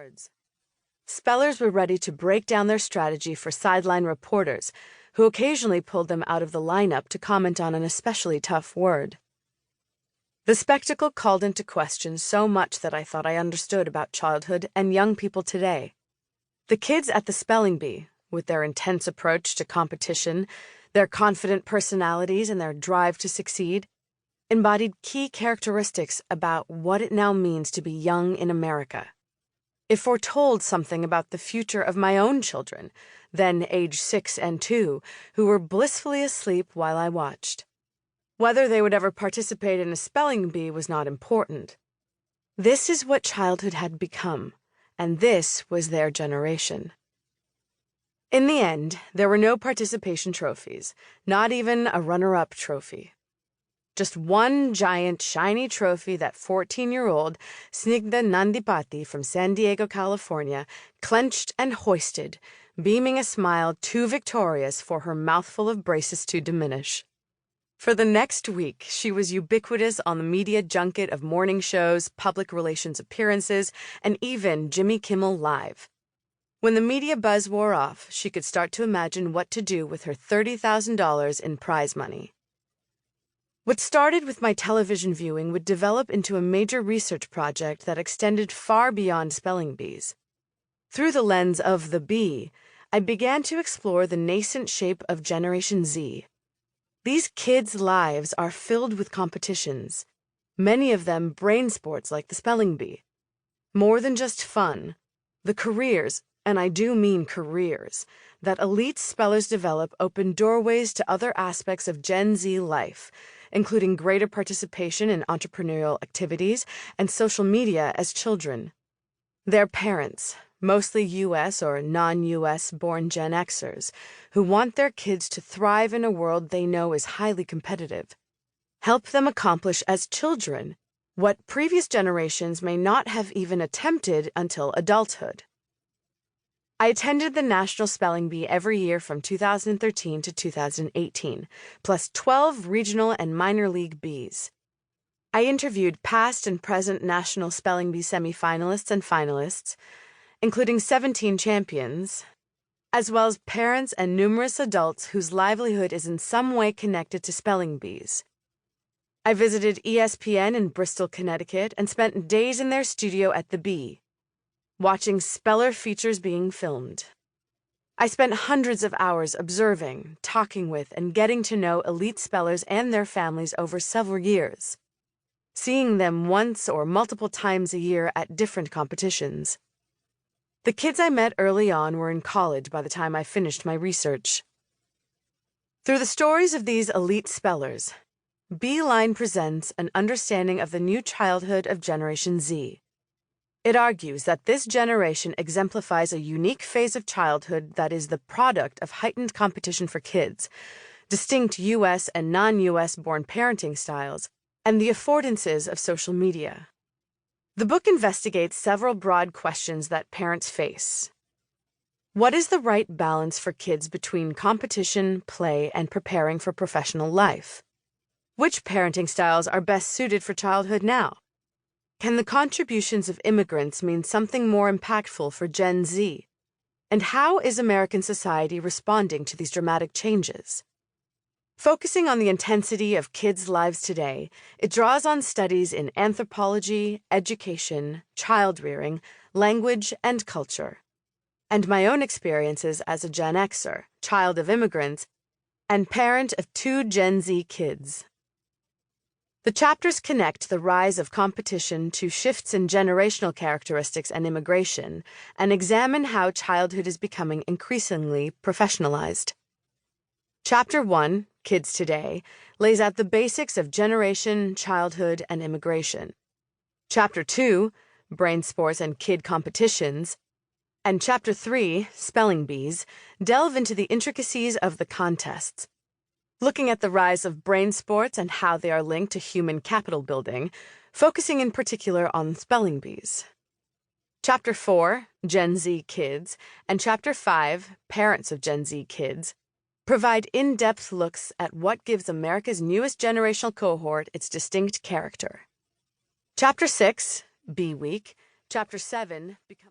words. Spellers were ready to break down their strategy for sideline reporters, who occasionally pulled them out of the lineup to comment on an especially tough word. The spectacle called into question so much that I thought I understood about childhood and young people today. The kids at the spelling bee, with their intense approach to competition, their confident personalities, and their drive to succeed, embodied key characteristics about what it now means to be young in America. It foretold something about the future of my own children, then age 6 and 2, who were blissfully asleep while I watched. Whether they would ever participate in a spelling bee was not important. This is what childhood had become, and this was their generation. In the end, there were no participation trophies, not even a runner-up trophy. Just one giant, shiny trophy that 14-year-old Snigdha Nandipati from San Diego, California, clenched and hoisted, beaming a smile too victorious for her mouthful of braces to diminish. For the next week, she was ubiquitous on the media junket of morning shows, public relations appearances, and even Jimmy Kimmel Live. When the media buzz wore off, she could start to imagine what to do with her $30,000 in prize money. What started with my television viewing would develop into a major research project that extended far beyond spelling bees. Through the lens of the bee, I began to explore the nascent shape of Generation Z. These kids' lives are filled with competitions, many of them brain sports like the spelling bee. More than just fun, the careers, and I do mean careers, that elite spellers develop open doorways to other aspects of Gen Z life, including greater participation in entrepreneurial activities and social media as children. Their parents, mostly U.S. or non-U.S. born Gen Xers, who want their kids to thrive in a world they know is highly competitive, help them accomplish as children what previous generations may not have even attempted until adulthood. I attended the National Spelling Bee every year from 2013 to 2018, plus 12 regional and minor league bees. I interviewed past and present National Spelling Bee semifinalists and finalists, including 17 champions, as well as parents and numerous adults whose livelihood is in some way connected to spelling bees. I visited ESPN in Bristol, Connecticut, and spent days in their studio at the Bee, watching speller features being filmed. I spent hundreds of hours observing, talking with, and getting to know elite spellers and their families over several years, seeing them once or multiple times a year at different competitions. The kids I met early on were in college by the time I finished my research. Through the stories of these elite spellers, Beeline presents an understanding of the new childhood of Generation Z. It argues that this generation exemplifies a unique phase of childhood that is the product of heightened competition for kids, distinct U.S. and non-U.S. born parenting styles, and the affordances of social media. The book investigates several broad questions that parents face. What is the right balance for kids between competition, play, and preparing for professional life? Which parenting styles are best suited for childhood now? Can the contributions of immigrants mean something more impactful for Gen Z? And how is American society responding to these dramatic changes? Focusing on the intensity of kids' lives today, it draws on studies in anthropology, education, child-rearing, language, and culture, and my own experiences as a Gen Xer, child of immigrants, and parent of 2 Gen Z kids. The chapters connect the rise of competition to shifts in generational characteristics and immigration, and examine how childhood is becoming increasingly professionalized. Chapter 1, Kids Today, lays out the basics of generation, childhood, and immigration. Chapter 2, Brain Sports and Kid Competitions, and Chapter 3, Spelling Bees, delve into the intricacies of the contests, looking at the rise of brain sports and how they are linked to human capital building, focusing in particular on spelling bees. Chapter 4, Gen Z Kids, and Chapter 5, Parents of Gen Z Kids, provide in-depth looks at what gives America's newest generational cohort its distinct character. Chapter 6, Bee Week, Chapter 7, Become